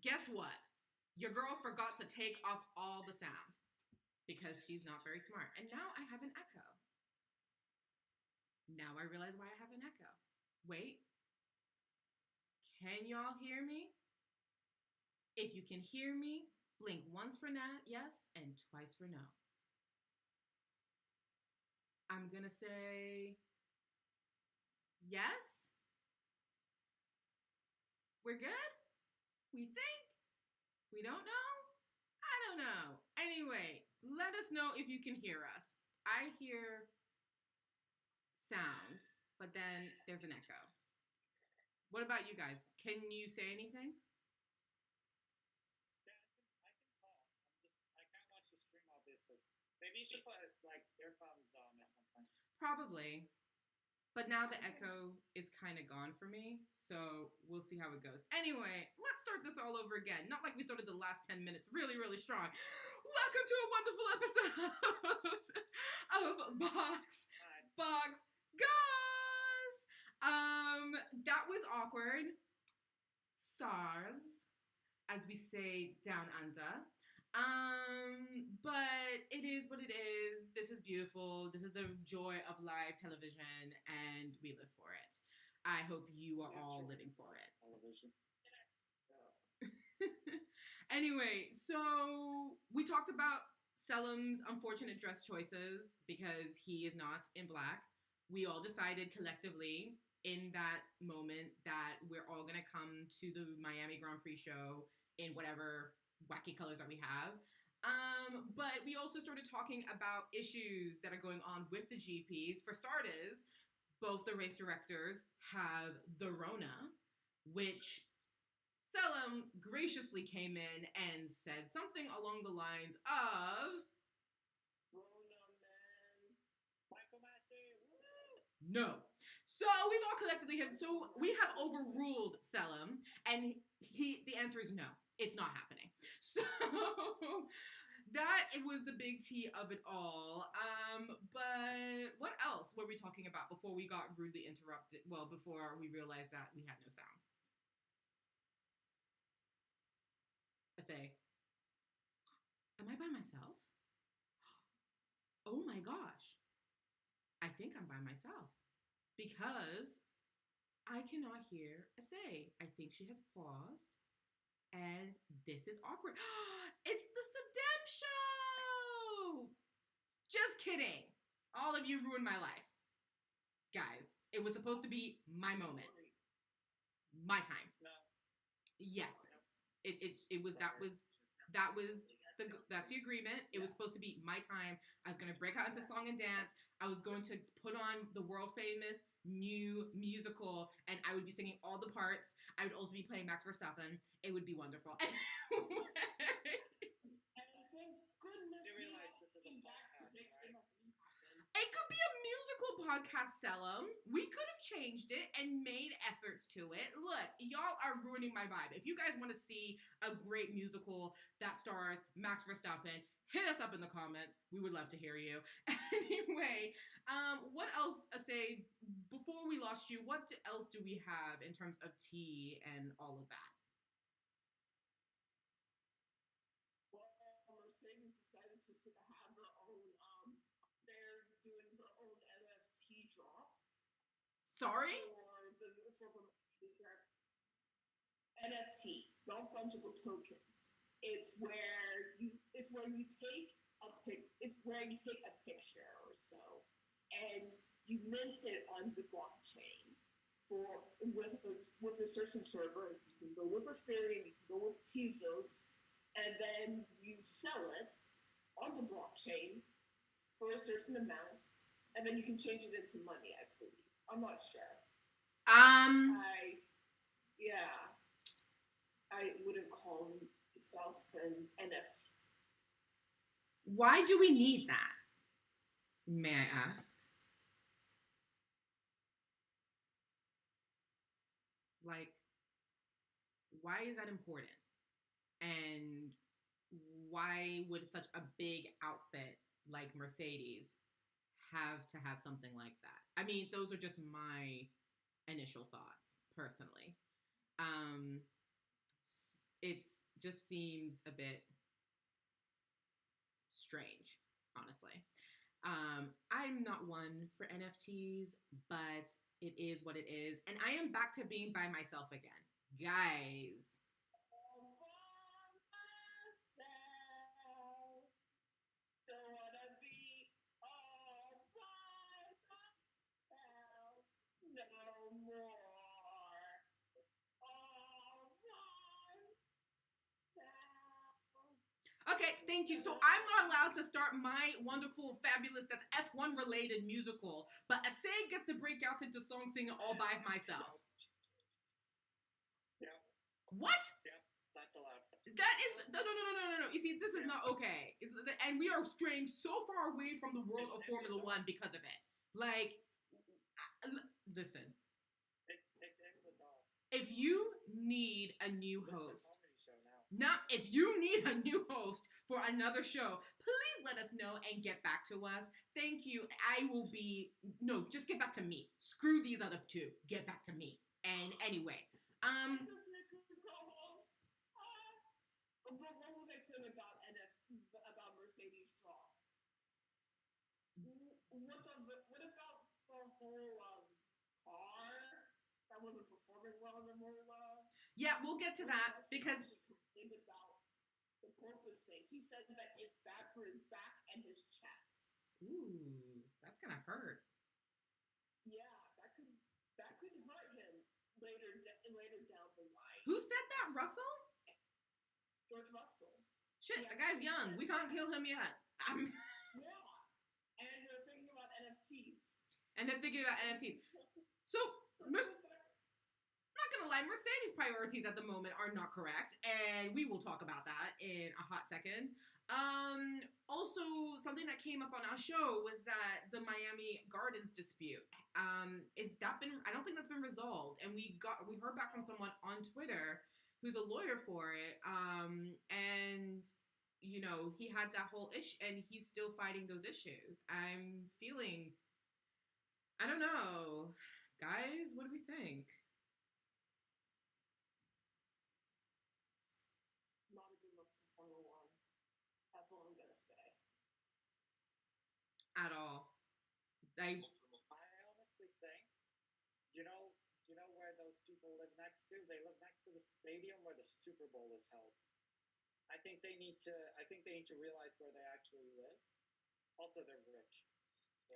guess what? Your girl forgot to take off all the sound because she's not very smart. And now I have an echo. Now I realize why I have an echo. Wait. Can y'all hear me? If you can hear me, blink once for yes and twice for no. I'm gonna say yes. We're good? We think? We don't know? I don't know. Anyway, let us know if you can hear us. I hear sound, but then there's an echo. What about you guys? Can you say anything? Yeah, I can talk. I can't watch the stream obviously. Maybe you should put like earphones on or something. Probably. But now the echo is kind of gone for me, so we'll see how it goes. Anyway, let's start this all over again. Not like we started the last 10 minutes really, really strong. Welcome to a wonderful episode of Box Goss. That was awkward. SARS, as we say down under. But it is what it is. This is beautiful. This is the joy of live television, and we live for it. I hope you are all living for it. Television. Anyway, so we talked about Selim's unfortunate dress choices because he is not in black. We all decided collectively in that moment that we're all gonna come to the Miami Grand Prix show in whatever wacky colors that we have. But we also started talking about issues that are going on with the GPs. For starters, both the race directors have the Rona, which Selim graciously came in and said something along the lines of, Rona, man. Michael Massey, woo! No. So we've all collectively we have overruled Selim, and the answer is no. It's not happening. So that it was the big T of it all. But what else were we talking about before we got rudely interrupted? Well, before we realized that we had no sound. I say, am I by myself? Oh my gosh. I think I'm by myself because I cannot hear Asay. I think she has paused. And this is awkward. It's the Sedem show! Just kidding. All of you ruined my life. Guys, it was supposed to be my moment. My time. No. Yes. That's the agreement. It was supposed to be my time. I was going to break out into song and dance. I was going to put on the world famous new musical, and I would be singing all the parts. I would also be playing Max Verstappen. It would be wonderful. And thank goodness You realize this is a podcast, right? It could be a musical podcast, Selim. We could have changed it and made efforts to it. Look, y'all are ruining my vibe. If you guys want to see a great musical that stars Max Verstappen, hit us up in the comments. We would love to hear you. Anyway, what else, Asay, before we lost you, what else do we have in terms of tea and all of that? Well, Mercedes decided to sort of have their own, they're doing their own NFT drop. Sorry? For NFT, non-fungible tokens. It's where you take a picture or so, and you mint it on the blockchain with a certain server. You can go with Ethereum, you can go with Tezos, and then you sell it on the blockchain for a certain amount, and then you can change it into money, I believe. I'm not sure. I wouldn't call itself an NFT. Why do we need that? May I ask? Like, why is that important? And why would such a big outfit like Mercedes have to have something like that? I mean, those are just my initial thoughts, personally. It's just seems a bit strange, honestly. I'm not one for NFTs, but it is what it is. And I am back to being by myself again. Guys. All by myself. Don't wanna be all by myself no more. All by myself. Okay, thank you. So I'm not allowed to start my wonderful, fabulous, that's F1 related musical, but Asay gets to break out into song singing all by myself. Yeah. What? Yeah, that's allowed. That is no. You see, this is not okay, and we are straying so far away from the world of Formula One because of it. Like, listen. It's in the dog. If you need a new This is a host, comedy show now. if you need a new host for another show, please let us know and get back to us. Thank you. Just get back to me. Screw these other two. Get back to me. And anyway, What was I saying about Mercedes draw? What about the whole car that wasn't performing well in the Mola? Yeah, we'll get to that because he complained about the porpoising. He said that it's bad for his back and his chest. ooh, that's gonna hurt. Yeah, that could hurt him later down the line. Who said that, Russell? George Russell. Shit, the guy's young. We can't kill him yet. Yeah, and they're thinking about NFTs. And they're thinking about NFTs. So, not gonna lie, Mercedes' priorities at the moment are not correct, and we will talk about that in a hot second. Also, something that came up on our show was that the Miami Gardens dispute. Is that been? I don't think that's been resolved, and we heard back from someone on Twitter who's a lawyer for it, and he had that whole issue, and he's still fighting those issues. I'm feeling, I don't know, guys, what do we think? Not a good look for Formula One. That's all I'm gonna say. At all. I honestly think, you know where those people live next to? They live next to the stadium where the Super Bowl is held. I think they need to realize where they actually live. Also, they're rich. So.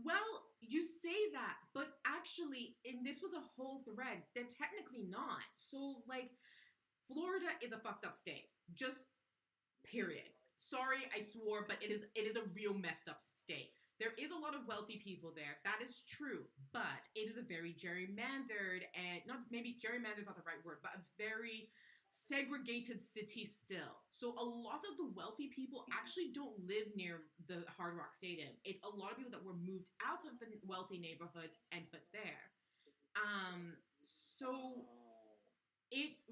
Well, you say that, but actually, and this was a whole thread, they're technically not. So, like, Florida is a fucked up state. Just period. Sorry, I swore, but it is a real messed up state. There is a lot of wealthy people there. That is true, but it is a very gerrymandered and gerrymandered is not the right word, but a very segregated city still. So a lot of the wealthy people actually don't live near the Hard Rock Stadium. It's a lot of people that were moved out of the wealthy neighborhoods and put there. So it's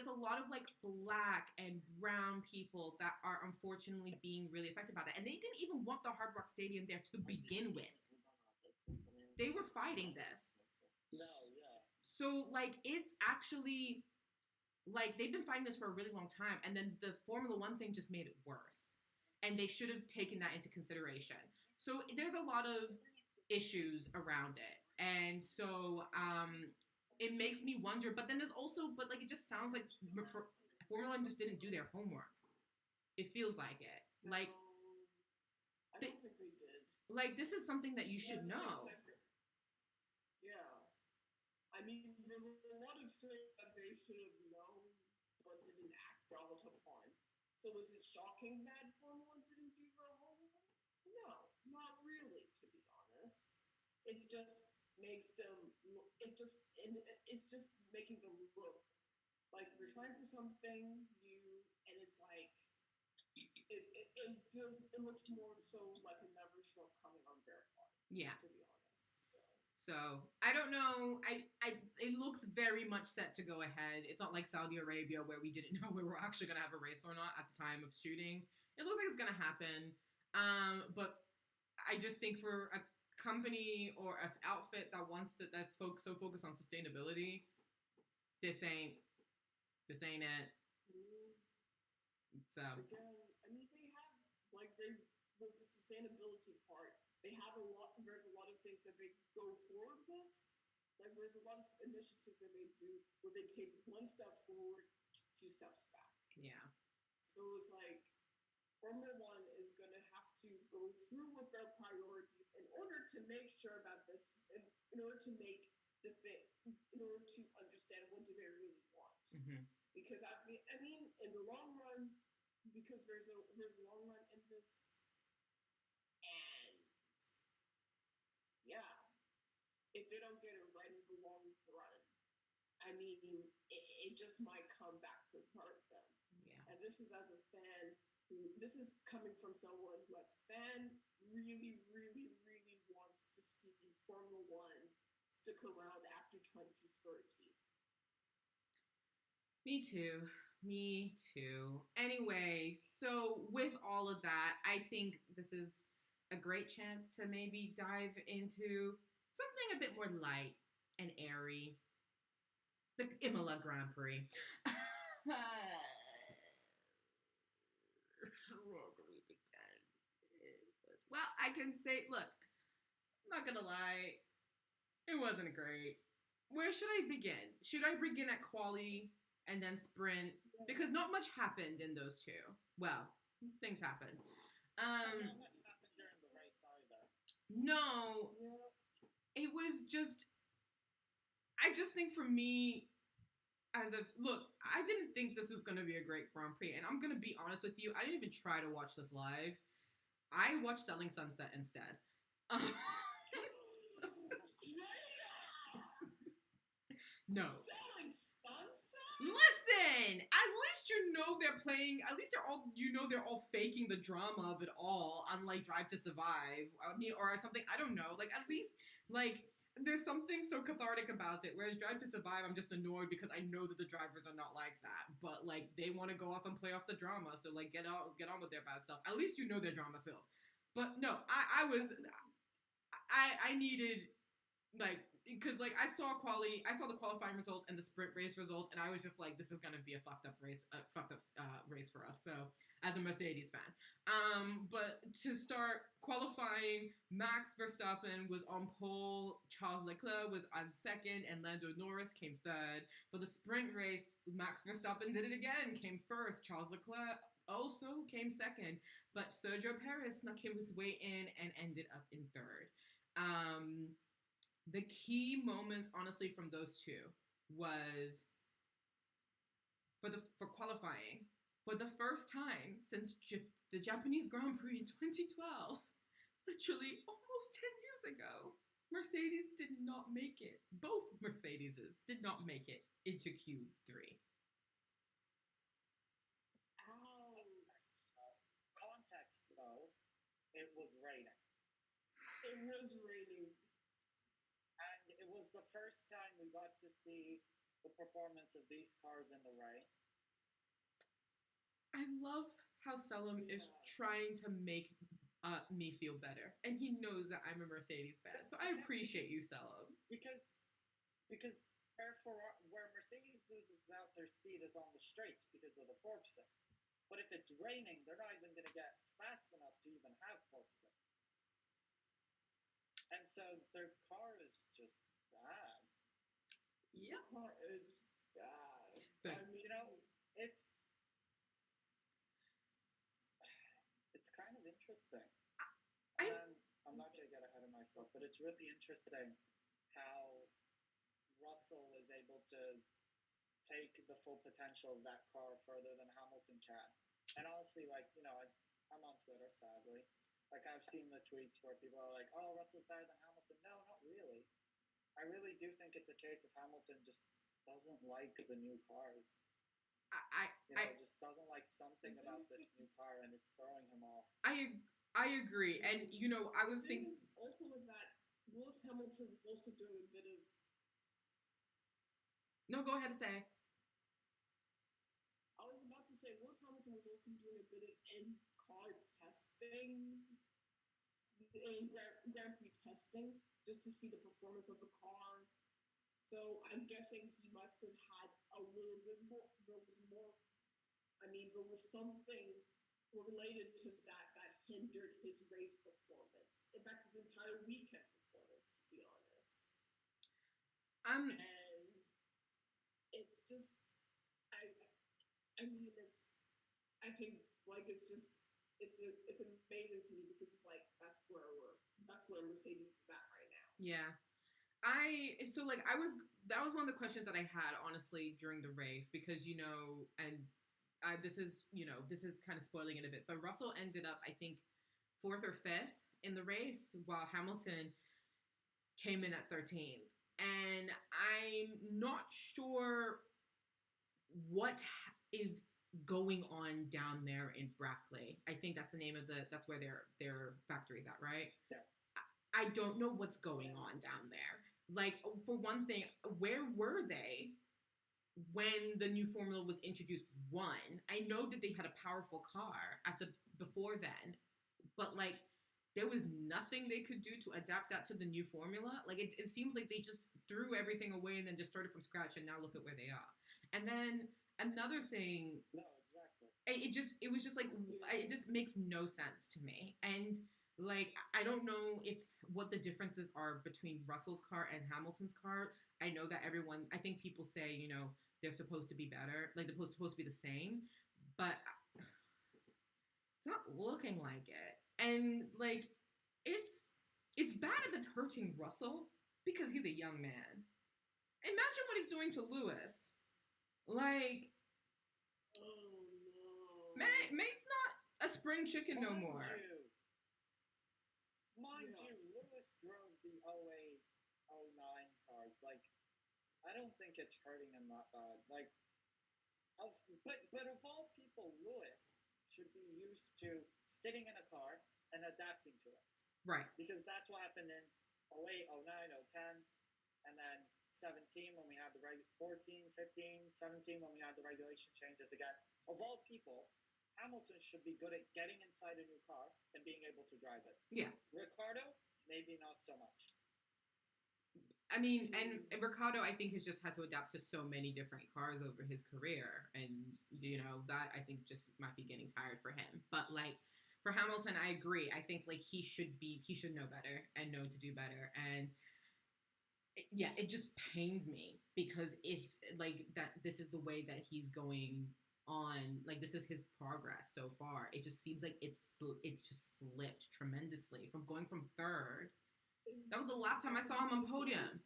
a lot of like black and brown people that are unfortunately being really affected by that. And they didn't even want the Hard Rock Stadium there to begin with. They were fighting this. No, yeah. So like it's actually like they've been fighting this for a really long time, and then the Formula One thing just made it worse. And they should have taken that into consideration. So there's a lot of issues around it. And so it makes me wonder, but then there's also, it just sounds like Formula One just didn't do their homework. It feels like it. Like, I don't think they did. Like, this is something that you should know. Yeah. I mean, there's a lot of things that they should have known, but didn't act out upon. So is it shocking that Formula One didn't do their homework? No, not really, to be honest. It just makes them look, it's just making them look like we're trying for something new, and it's like it looks more so like another shortcoming on their part. Yeah, to be honest. So I don't know. It looks very much set to go ahead. It's not like Saudi Arabia where we didn't know we were actually gonna have a race or not at the time of shooting. It looks like it's gonna happen. But I just think for a company or an outfit that's so focused on sustainability, this ain't it. So Again, I mean, they have like they with the sustainability part, they have a lot. There's a lot of things that they go forward with. Like there's a lot of initiatives that they do where they take one step forward, two steps back. yeah. So it's like Formula One is going to have to go through with their priorities in order to make sure that in order to make the fit, in order to understand what do they really want. Mm-hmm. Because I mean, in the long run, because there's a long run in this, and yeah, if they don't get it right in the long run, I mean, it just might come back to hurt them. Yeah. And this is as a fan. This is coming from someone who, as a fan, really, really, really wants to see Formula One stick around after 2030. Me too. Me too. Anyway, so with all of that, I think this is a great chance to maybe dive into something a bit more light and airy. The Imola Grand Prix. Where do we begin? Well, I can say, look, I'm not gonna lie, it wasn't great. Where should I begin? Should I begin at quali and then sprint? Because not much happened in those two. Well, things happened. Not much happened during the race either. No, it was just. I just think for me, I didn't think this was going to be a great Grand Prix, and I'm going to be honest with you, I didn't even try to watch this live. I watched Selling Sunset instead. No. Selling Sunset? Listen, at least you know they're playing. At least they're all faking the drama of it all, unlike Drive to Survive. I mean, or something. I don't know. Like at least there's something so cathartic about it. Whereas Drive to Survive, I'm just annoyed because I know that the drivers are not like that. But like they want to go off and play off the drama, so like get on with their bad stuff. At least you know they're drama filled. But no, I needed because I saw the qualifying results and the sprint race results, and I was just like, this is gonna be a fucked up race for us. So as a Mercedes fan, but to start qualifying, Max Verstappen was on pole, Charles Leclerc was on second, and Lando Norris came third. For the sprint race, Max Verstappen did it again, came first. Charles Leclerc also came second, but Sergio Perez snuck his way in and ended up in third. The key moments, honestly, from those two was for qualifying. For the first time since the Japanese Grand Prix in 2012, literally almost 10 years ago, Mercedes did not make it. Both Mercedeses did not make it into Q3. Context, though, it was raining. It was raining. And it was the first time we got to see the performance of these cars in the rain. I love how Selim is trying to make me feel better. And he knows that I'm a Mercedes fan. So I appreciate you, Selim. Because where Mercedes loses out their speed is on the straights because of the porpoising. But if it's raining, they're not even going to get fast enough to even have porpoising. And so their car is just bad. Yeah. The car is bad. But, I mean, it's kind of interesting. I'm not going to get ahead of myself, but it's really interesting how Russell is able to take the full potential of that car further than Hamilton can. And honestly, I'm on Twitter, sadly. I've seen the tweets where people are like, oh, Russell's better than Hamilton. No, not really. I really do think it's a case of Hamilton just doesn't like the new cars. Just doesn't like something about this new car, and it's throwing him off. I agree. And, I was thinking... also was that Lewis Hamilton was also doing a bit of... No, go ahead and say. I was about to say, Lewis Hamilton was also doing a bit of in-car testing, in Grand Prix testing, just to see the performance of the car. So I'm guessing he must have had a little bit more, there was more I mean, there was something related to that hindered his race performance. In fact, his entire weekend performance, to be honest. And it's just, I mean, I think like it's amazing to me because it's like that's where Mercedes is at right now. Yeah. That was one of the questions that I had honestly during the race because this is kind of spoiling it a bit, but Russell ended up I think 4th or 5th in the race while Hamilton came in at 13th, and I'm not sure what is going on down there in Brackley. I think that's the name of that's where their factory's at, right? Yeah. I don't know what's going on down there. Like, for one thing, where were they when the new formula was introduced? One, I know that they had a powerful car before then, but like there was nothing they could do to adapt that to the new formula. Like it seems like they just threw everything away and then just started from scratch, and now look at where they are. And then another thing, no, exactly. It just makes no sense to me. And like I don't know what the differences are between Russell's car and Hamilton's car. I know that I think people say, they're supposed to be better, like they're supposed to be the same, but it's not looking like it. And like it's bad if it's hurting Russell because he's a young man. Imagine what he's doing to Lewis. Like, oh no, mate's not a spring chicken no more. Mind you, Lewis drove the 08, 09 cars. Like, I don't think it's hurting him that bad. Like, but of all people, Lewis should be used to sitting in a car and adapting to it. Right. Because that's what happened in 08, 09, 010, and then 17 when we had 14, 15, 17 when we had the regulation changes again. Of all people, Hamilton should be good at getting inside a new car and being able to drive it. Yeah. Ricardo, maybe not so much. I mean, and Ricardo, I think, has just had to adapt to so many different cars over his career. And, that I think just might be getting tired for him. But, like, for Hamilton, I agree. I think, like, he should know better and know to do better. And, it just pains me because if, like, that this is the way that he's going on, like, this is his progress so far. It just seems like it's just slipped tremendously from going from 3rd. That was the last time I saw him on podium.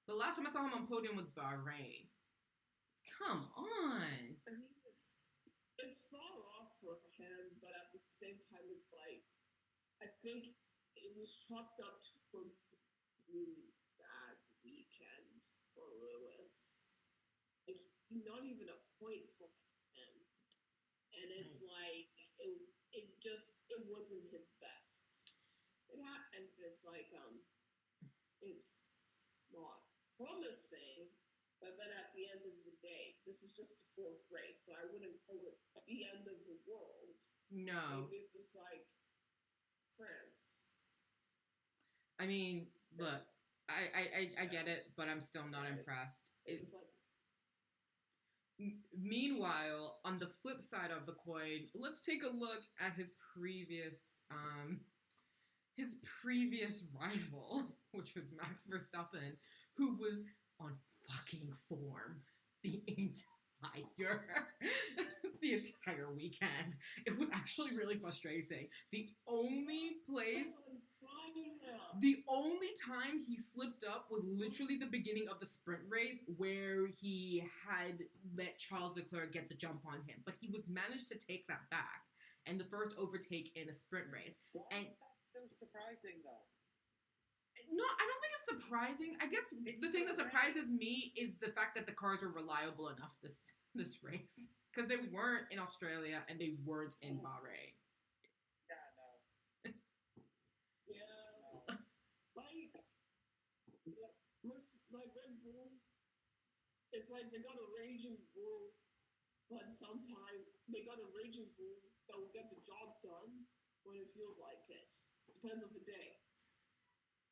The last time I saw him on podium was Bahrain. Come on. I mean, it's far off for him, but at the same time, it's like, I think it was chalked up to a really bad weekend for Lewis. Like, not even a point for him. And it's like, it wasn't his best. And it's like, it's not promising, but then at the end of the day, this is just the 4th race, so I wouldn't call it the end of the world. No. Maybe it's like France. I mean, look, I get it, but I'm still not impressed. It's like. Meanwhile, on the flip side of the coin, let's take a look at his previous rival, which was Max Verstappen, who was on fucking form the entire weekend. It was actually really frustrating. The only time he slipped up was literally the beginning of the sprint race where he had let Charles Leclerc get the jump on him, but he was managed to take that back and the first overtake in a sprint race. Why is that so surprising, though? No, I don't think it's surprising. I guess the thing that surprises me is the fact that the cars are reliable enough this race. Because they weren't in Australia and they weren't in Bahrain. Yeah, no. Yeah. No. Like Red Bull, it's like they got a raging bull, but sometimes they got a raging bull that will get the job done when it feels like it. Depends on the day.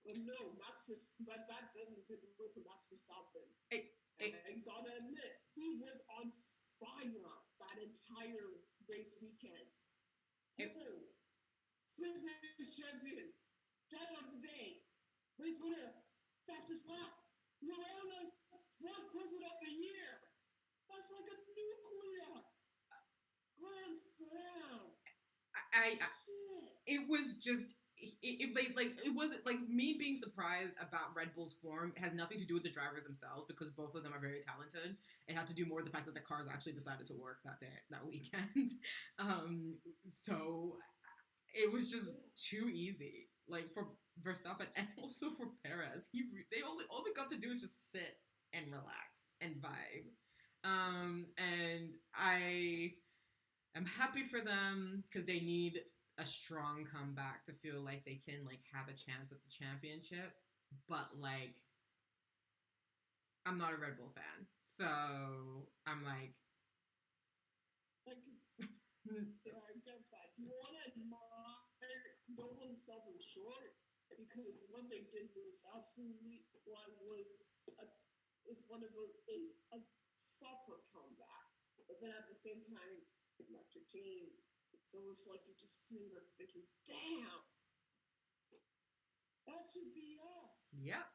But no, but that doesn't take away from Max Verstappen. I gotta admit, he was on fire that entire race weekend. It- Sprint race champion, driver of the day, race winner, fastest lap, Lorena, sports person of the year. That's like a nuclear grand slam. Shit. It was just it wasn't like me being surprised about Red Bull's form has nothing to do with the drivers themselves because both of them are very talented. It had to do more with the fact that the cars actually decided to work that weekend. So it was just too easy, like for Verstappen and also for Perez. They all they got to do was just sit and relax and vibe. And I am happy for them because they need a strong comeback to feel like they can like have a chance at the championship. But like, I'm not a Red Bull fan, so I'm like, yeah, I get that. You want to admire, you don't want to sell them short because what they did was absolutely is a proper comeback. But then at the same time, electric team. So it's like you're just sitting there thinking, damn, that should be us. Yep,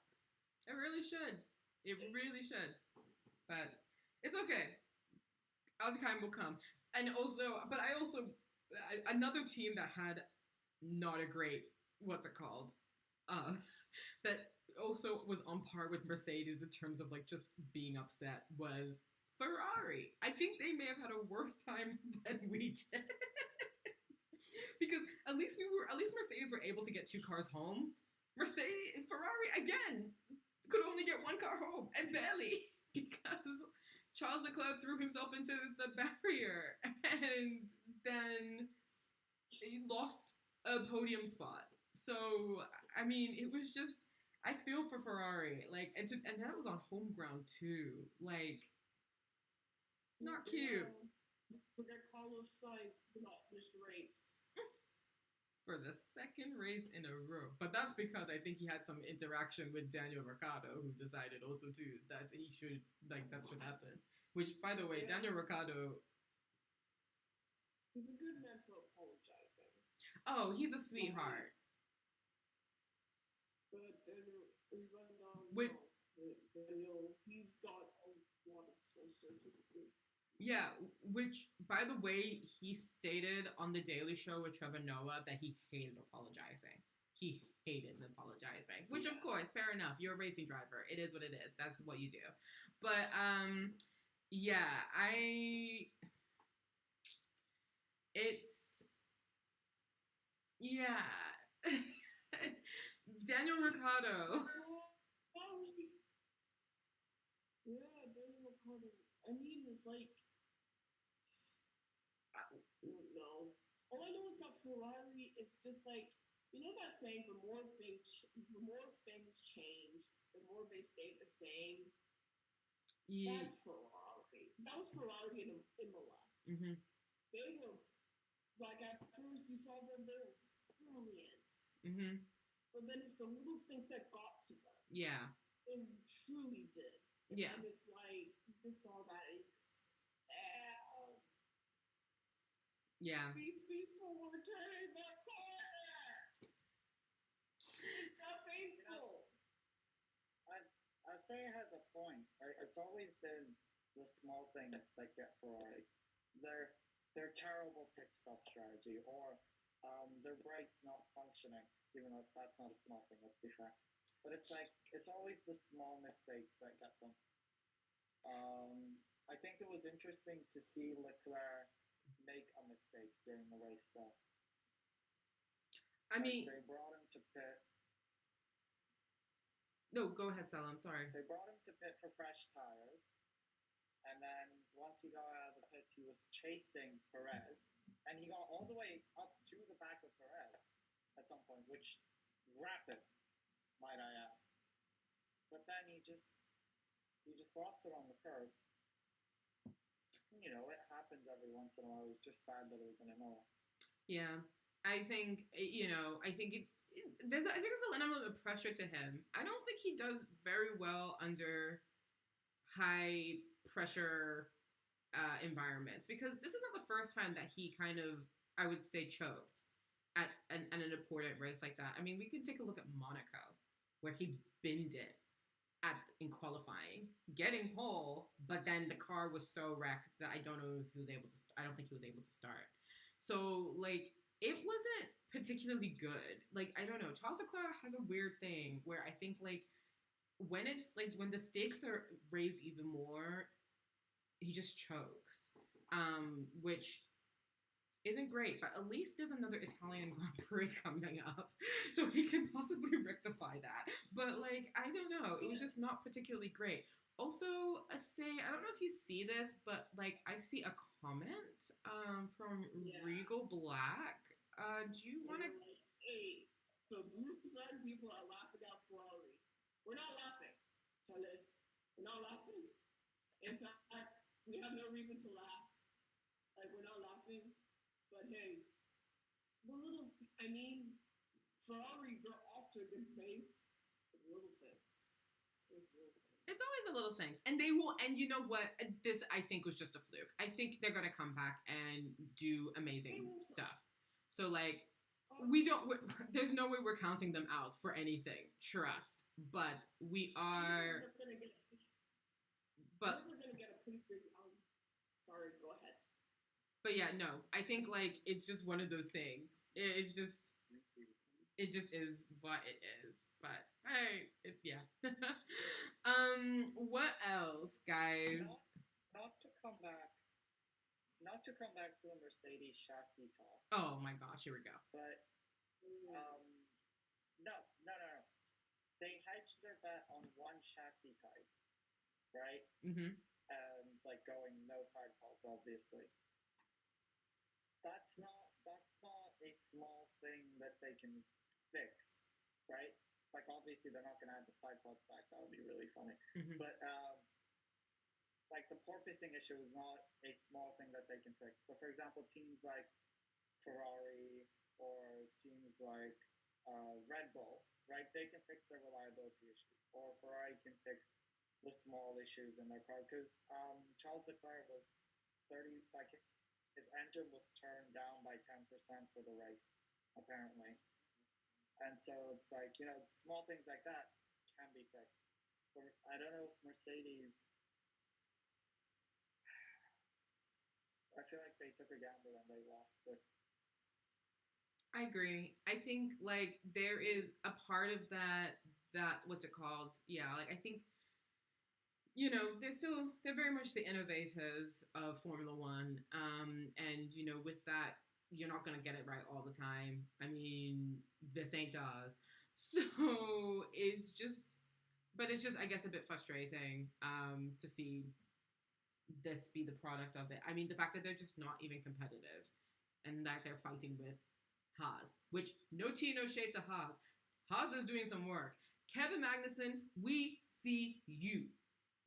it really should. It really should. But it's okay. Our time will come. And also, but I also, another team that had not a great, what's it called? That also was on par with Mercedes in terms of like just being upset was Ferrari. I think they may have had a worse time than we did. Because at least Mercedes were able to get 2 cars home. Ferrari again could only get 1 car home and barely because Charles Leclerc threw himself into the barrier and then he lost a podium spot. So I mean, it was just I feel for Ferrari, like, and that was on home ground too, like, not cute. Forget Carlos Sainz did not finish the race. For the 2nd race in a row. But that's because I think he had some interaction with Daniel Ricciardo, who decided also too that he should, like, that should happen. Which, by the way, Daniel Ricciardo... He's a good man for apologizing. Oh, he's a sweetheart. But Daniel, he's got a lot of social. Yeah, which, by the way, he stated on The Daily Show with Trevor Noah that he hated apologizing. He hated apologizing. Which, of course, fair enough. You're a racing driver. It is what it is. That's what you do. But, yeah, yeah. Daniel Ricciardo. Yeah, Daniel Ricciardo. I mean, it's like, I don't know. All I know is that Ferrari is just like, you know that saying, the more things change, the more they stay the same. Yeah. That's Ferrari. That was Ferrari in Imola. Mm-hmm. They were, like, at first you saw them, they were brilliant. Mm-hmm. But then it's the little things that got to them. Yeah. They truly did. Yeah. And it's like, you just saw that and you just, damn. Yeah. These people were turning the corner. It's so painful. I say it has a point, right? It's always been the small things that get Ferrari. Their terrible pit stop strategy, or their brakes not functioning, even though that's not a small thing, let's be fair. But it's like, it's always the small mistakes that get them. I think it was interesting to see Leclerc make a mistake during the race, though. I mean, they brought him to pit. No, go ahead, Salah. I'm sorry. They brought him to pit for fresh tires, and then once he got out of the pit, he was chasing Perez, and he got all the way up to the back of Perez at some point, which rapid, might I add. But then he just lost it on the curb. You know, it happens every once in a while. It was just sad that it was an Imola. Yeah. I think, I think there's an element of pressure to him. I don't think he does very well under high pressure environments, because this is not the first time that he kind of, I would say, choked at an important race like that. I mean, we can take a look at Monaco, where he binned it in qualifying, getting pole, but then the car was so wrecked that I don't know if he was able to. I don't think he was able to start. So like it wasn't particularly good. Like I don't know. Charles Leclerc has a weird thing where I think like when the stakes are raised even more, he just chokes, which isn't great. But at least there's another Italian Grand Prix coming up, so he can possibly rectify that. But like, I don't know, it was just not particularly great. Also, I don't know if you see this, but like, I see a comment from Regal Black. Do you want to? Hey, the blue flag people are laughing at Ferrari. We're not laughing, Charlie. We're not laughing. In fact, we have no reason to laugh. Like, we're not laughing. But hey, Ferrari, they're off to a good pace. But little things. It's always the little things. And they will, and you know what? This, I think, was just a fluke. I think they're going to come back and do amazing stuff. So, like, there's no way we're counting them out for anything. Trust. But we are. We're going to get a pretty big. Sorry, go ahead. But yeah, no, I think like it's just one of those things. It just is what it is. But hey, yeah. What else, guys? Not to come back to the Mercedes chassis talk. Oh my gosh, here we go. But no. They hedged their bet on one chassis type, right? Mm-hmm. Like going no side fault, obviously. That's not a small thing that they can fix, right? Like obviously they're not going to add the side faults back. That would be really funny. Mm-hmm. But like the porpoising issue is not a small thing that they can fix. But for example, teams like Ferrari or teams like Red Bull, right? They can fix their reliability issues, or Ferrari can fix the small issues in their car. Because Charles Leclerc was 30, like his engine was turned down by 10% for the race, apparently. And so it's like, you know, small things like that can be fixed. But I don't know if Mercedes, I feel like they took a gamble and they lost it. I agree. I think like there is a part of that what's it called? Yeah, like I think you know they're very much the innovators of Formula One, and you know with that you're not gonna get it right all the time. I mean, this ain't does. So it's just, but it's just I guess a bit frustrating to see this be the product of it. I mean, the fact that they're just not even competitive, and that they're fighting with Haas, which no tea, no shade to Haas. Haas is doing some work. Kevin Magnussen, we see you.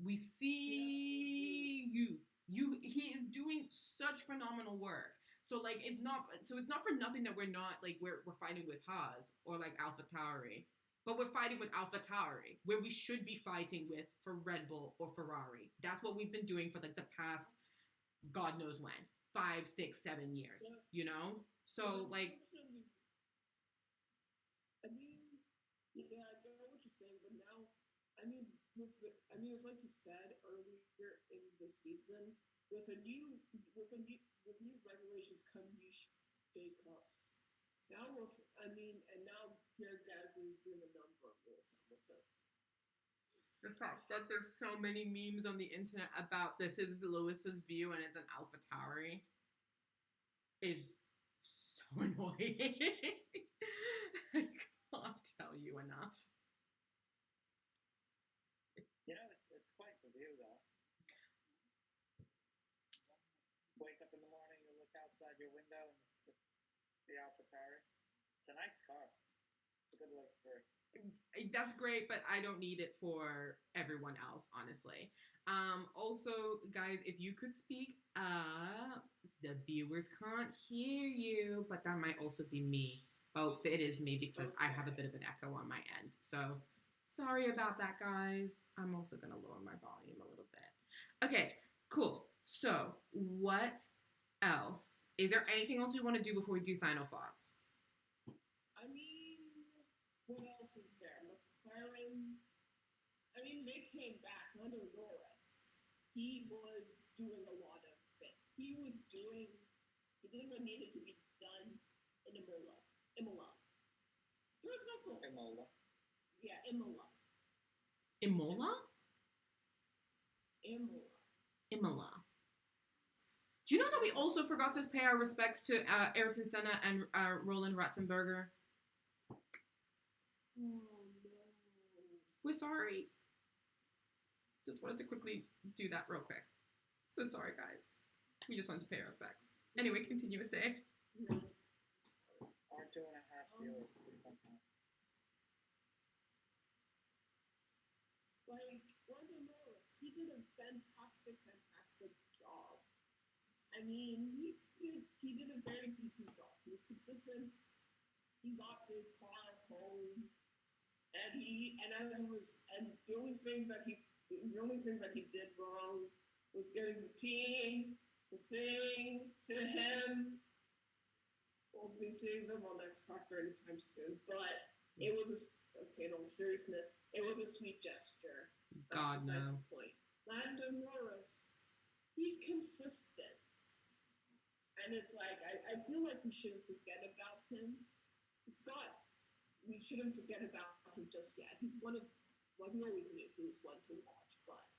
We see you. He is doing such phenomenal work. So like it's not for nothing that we're not like we're fighting with Haas or like AlphaTauri, but we're fighting with AlphaTauri, where we should be fighting with for Red Bull or Ferrari. That's what we've been doing for like the past God knows when, 5, 6, 7 years. Yeah. You know? So like I mean, yeah, I get what you're saying, but now it's like you said earlier in the season, with new regulations come new shake-ups. Now now Pierre Gasly is doing a number on Lewis Hamilton. The fact that there's so many memes on the internet about this is Lewis's view and it's an AlphaTauri is so annoying. I can't tell you enough. You know, it's quite the view though. Wake up in the morning, you look outside your window, and it's the AlphaTauri. It's a nice car. It's a good look for. That's great, but I don't need it for everyone else, honestly. Also, guys, if you could speak up, the viewers can't hear you, but that might also be me. Oh, it is me because I have a bit of an echo on my end. So sorry about that, guys. I'm also going to lower my volume a little bit. Okay, cool. So, what else? Is there anything else we want to do before we do final thoughts? I mean, what else is there? McLaren. I mean, they came back. Lando Norris. He was doing a lot of it. He did what needed to be done in Imola. George Russell. Imola. Yeah, Imola. Imola? Imola. Imola. Do you know that we also forgot to pay our respects to Ayrton Senna and Roland Ratzenberger? Oh no. We're sorry. Just wanted to quickly do that real quick. So sorry, guys. We just wanted to pay our respects. Anyway, continue to say. No. Our 2.5 years or something. Like, Lando Norris, he did a fantastic job. I mean, he did a very decent job. He was consistent. He got the car home, and the only thing that he did wrong was getting the team to sing to him. Won't be seeing them on X Factor anytime soon, but it was in all seriousness, it was a sweet gesture. God, no. That's the point. Lando Norris, he's consistent. And it's like, I feel like we shouldn't forget about him. We shouldn't forget about him just yet. He's we always knew he was one to watch, but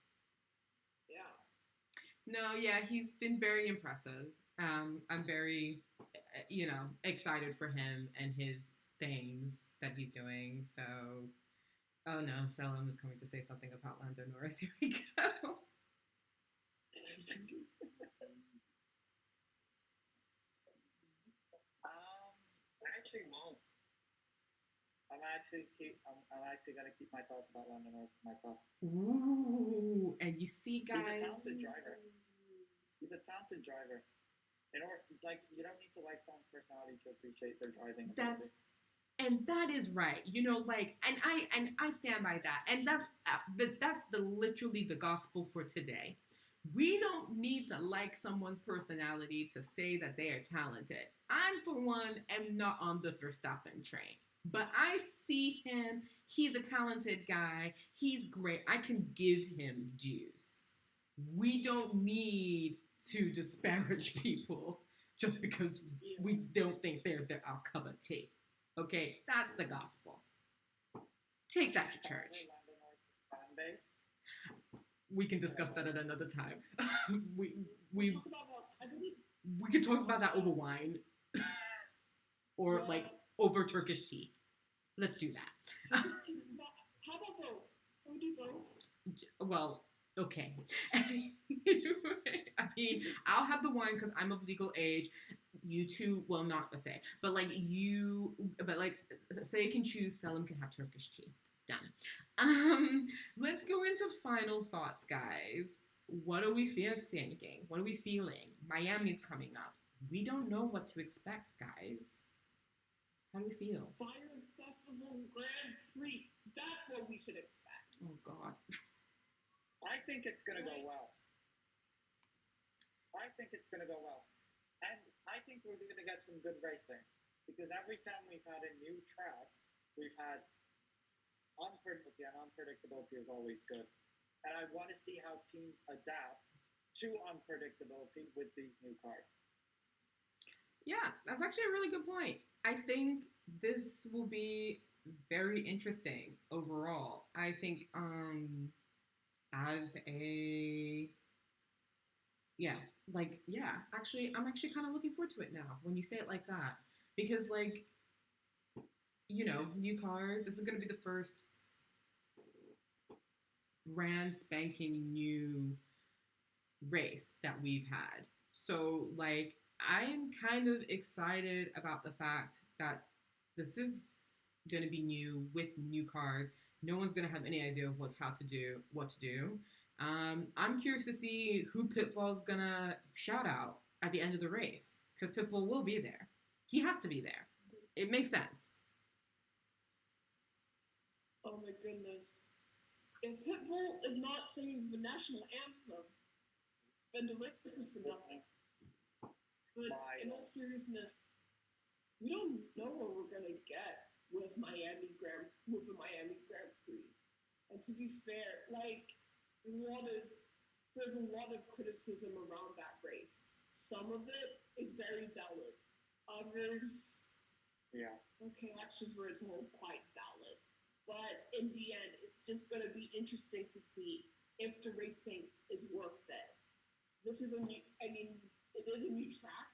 yeah. No, yeah, he's been very impressive. I'm very, excited for him and his things that he's doing. So, oh no, Selim is coming to say something about Lando Norris. Here we go. I actually won't. I'm actually gonna keep my thoughts about Lando Norris to myself. Ooh, and you see, guys. He's a talented driver. You don't need to like someone's personality to appreciate their driving ability. That is right. And I stand by that. And that's literally the gospel for today. We don't need to like someone's personality to say that they are talented. I, for one, am not on the Verstappen train. But I see him. He's a talented guy. He's great. I can give him dues. We don't need to disparage people just because we don't think they're our cup of tea. Okay? That's the gospel. Take that to church. We can discuss that at another time. we could talk about that over wine. Or over Turkish tea. Let's do that. How about both? Can we do both? Well, okay. I mean, I'll have the wine because I'm of legal age. You two, well, not to say, but say can choose. Selim can have Turkish tea. Done. Let's go into final thoughts, guys. What are we thinking? What are we feeling? Miami's coming up. We don't know what to expect, guys. How do we feel? Fire Festival Grand Prix. That's what we should expect. Oh, God. I think it's going to go well. And I think we're going to get some good racing. Because every time we've had a new track, we've had unpredictability, and unpredictability is always good. And I want to see how teams adapt to unpredictability with these new cars. Yeah, that's actually a really good point. I think this will be very interesting overall. I think actually I'm actually kind of looking forward to it now when you say it like that. Because new cars, this is going to be the first brand spanking new race that we've had. So I'm kind of excited about the fact that this is going to be new with new cars. No one's going to have any idea of what to do. I'm curious to see who Pitbull's going to shout out at the end of the race, because Pitbull will be there. He has to be there. It makes sense. Oh my goodness. If Pitbull is not singing the national anthem, then the race was for nothing. But in all seriousness, we don't know what we're gonna get with the Miami Grand Prix. And to be fair, like there's a lot of criticism around that race. Some of it is very valid. Others, Yeah. okay, actually, it's all quite valid. But in the end, it's just gonna be interesting to see if the racing is worth it. This is it is a new track,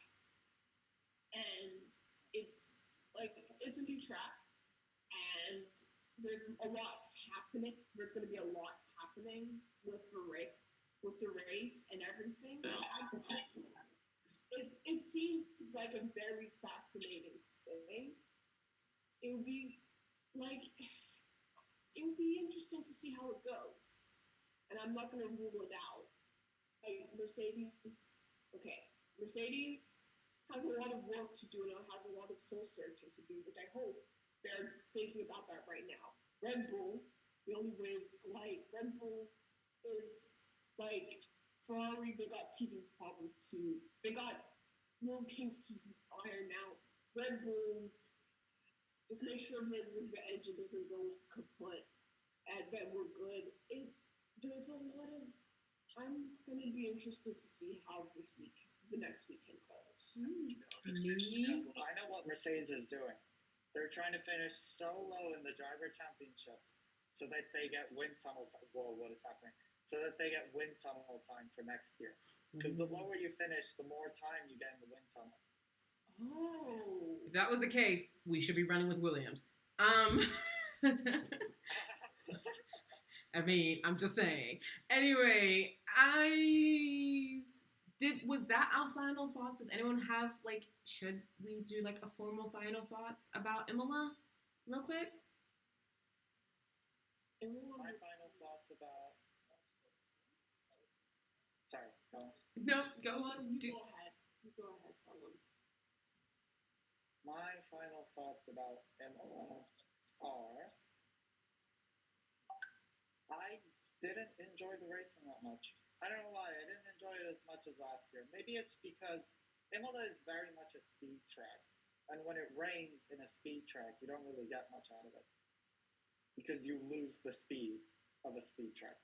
and it's a new track, and there's a lot happening. There's going to be a lot happening with the race and everything. It seems like a very fascinating thing. It would be interesting to see how it goes, and I'm not going to rule it out. Like Mercedes has a lot of work to do and has a lot of soul searching to do, which I hope they're thinking about that right now. Red Bull, the only way is Red Bull is like Ferrari. They got teething problems too. They got little kinks to iron out. Red Bull, just make sure that the engine doesn't go kaput, and then we're good. There's a lot of. I'm going to be interested to see how the next weekend goes. I know what Mercedes is doing. They're trying to finish so low in the driver championships so that they get wind tunnel time. Whoa, what is happening? So that they get wind tunnel time for next year. Because the lower you finish, the more time you get in the wind tunnel. Oh. If that was the case, we should be running with Williams. I mean, I'm just saying. Anyway, was that our final thoughts? Does anyone have, should we do, a formal final thoughts about Imola real quick? My final thoughts about... Sorry, go on. No, go on. You go ahead, Solomon. My final thoughts about Imola are... I didn't enjoy the racing that much. I don't know why. I didn't enjoy it as much as last year. Maybe it's because Imola is very much a speed track. And when it rains in a speed track, you don't really get much out of it. Because you lose the speed of a speed track.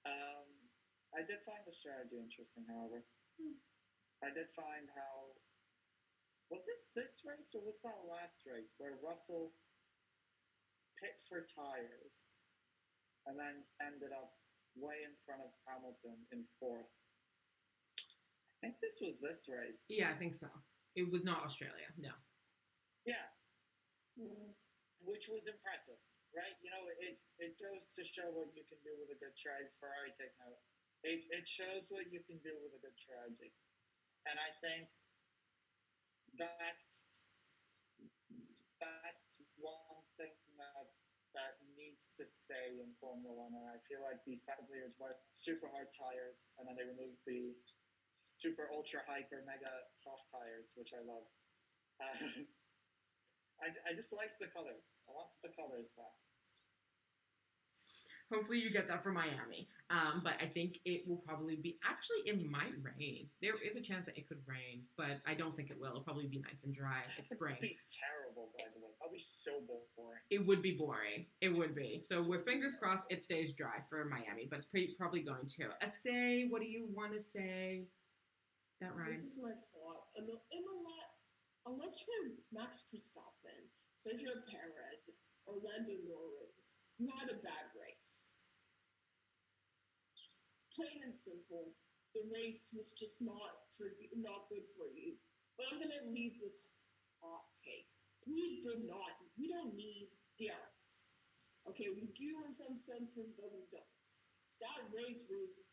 I did find the strategy interesting, however. I did find how... Was this race or was that last race where Russell pit for tires and then ended up way in front of Hamilton in fourth? I think this was this race. Yeah, I think so. It was not Australia, no. Yeah. Which was impressive, right? You know, it goes to show what you can do with a good strategy. Ferrari, take note. It shows what you can do with a good strategy. And I think that's one thing that needs to stay in Formula One. And I feel like these couple of years were super hard tires, and then they removed the super ultra hyper mega soft tires, which I love. I just like the colors. I want the colors back. Hopefully you get that for Miami. But I think it will probably be... Actually, it might rain. There is a chance that it could rain, but I don't think it will. It'll probably be nice and dry. It's spring. It would be terrible, by the way. That'll be so boring. It would be boring. It would be. So we're fingers crossed it stays dry for Miami, but it's probably going to. Say, what do you want to say? That rhymes. This is my thought. Imola, unless you're Max Verstappen, Sergio Perez, or Lando Norris, you had a bad race. Plain and simple, the race was just not good for you. But I'm gonna leave this hot take. We don't need DRS. Okay, we do in some senses, but we don't. That race was,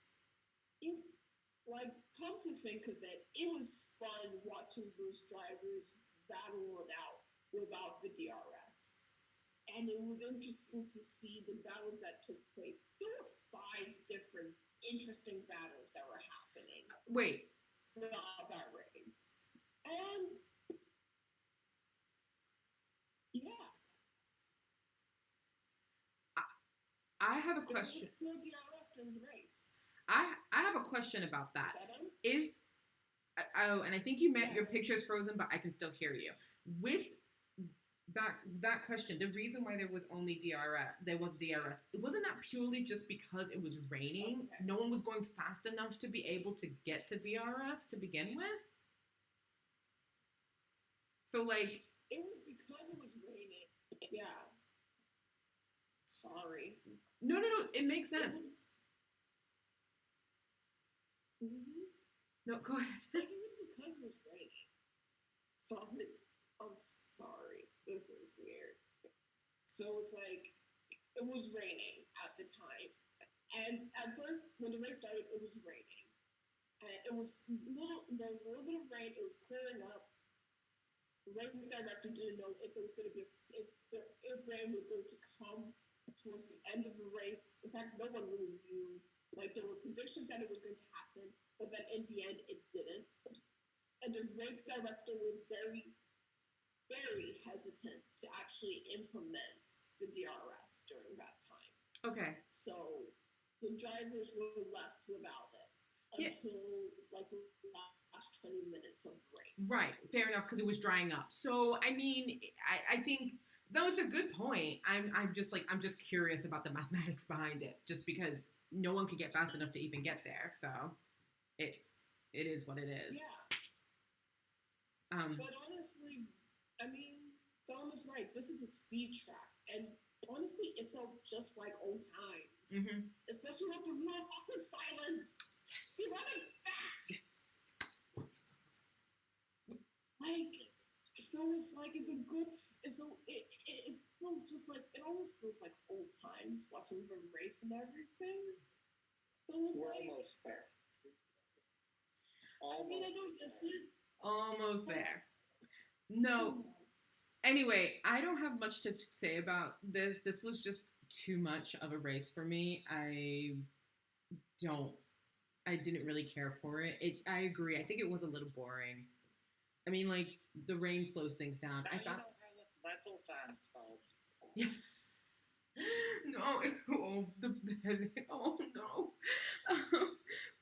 come to think of it, it was fun watching those drivers battle it out without the DRS. And it was interesting to see the battles that took place. There were 5 different interesting battles that were happening. Wait. Throughout that race. And, yeah. I have a question. There was no DRS during the race. I have a question about that. 7. Is oh, and I think you meant Yeah. your picture's frozen, but I can still hear you. With that question, the reason why there was only DRS, it wasn't that purely just because it was raining. Okay. No one was going fast enough to be able to get to DRS to begin with. So like, It was because it was raining. Yeah. Sorry. no, it makes sense. Mm-hmm. No, go ahead. Like, it was because it was raining. Sorry. I'm sorry. This is weird. So it's like, it was raining at the time. And at first, when the race started, it was raining. And there was a little bit of rain. It was clearing up. The race director didn't know if it was going to be, if rain was going to come towards the end of the race. In fact, no one really knew. Like, there were predictions that it was going to happen, but then in the end, it didn't. And the race director was very, very hesitant to actually implement the DRS during that time. Okay. So the drivers were left without it until like the last 20 minutes of the race. Right, fair enough, because it was drying up. So I mean, I think though it's a good point. I'm just curious about the mathematics behind it, just because no one could get fast enough to even get there. So it is what it is. Yeah. But honestly, I mean, Solomon's right. This is a speed track, and honestly, it felt just like old times. Mm-hmm. Especially with the real awkward silence. Yes. He running fast. Yes. Like, so it's like it feels just like, it almost feels like old times watching the race and everything. So it's We're like, almost there. I mean, I don't see. Almost there. No. Almost. Anyway, I don't have much to say about this. This was just too much of a race for me. I didn't really care for it. I agree. I think it was a little boring. I mean, like, the rain slows things down. Now I you thought. know how it's metal fans' fault. Yeah. No, oh no.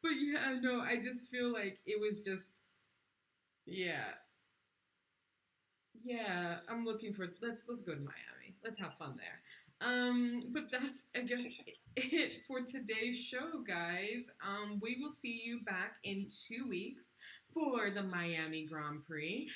But yeah, no, I just feel like it was just, yeah. Yeah, I'm looking for, let's go to Miami. Let's have fun there. But that's, I guess, it for today's show, guys. We will see you back in 2 weeks for the Miami Grand Prix.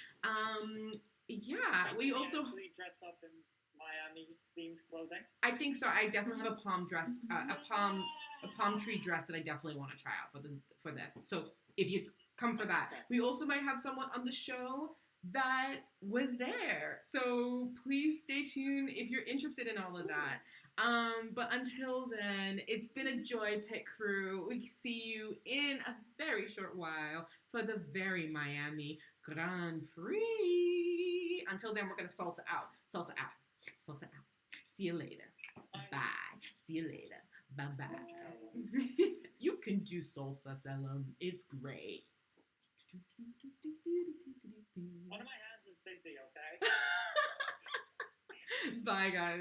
Yeah, we also actually dress up in Miami themed clothing. I think so. I definitely have a palm dress, a palm tree dress that I definitely want to try out for this. So if you come for that, we also might have someone on the show that was there. So please stay tuned if you're interested in all of that. But until then, it's been a joy, Pit Crew. We see you in a very short while for the very Miami Grand Prix. Until then, we're gonna salsa out. Salsa out. Salsa out. See you later. Bye. See you later. Bye-bye. You can do salsa, Selim. It's great. One of my hands is busy, okay? Bye, guys.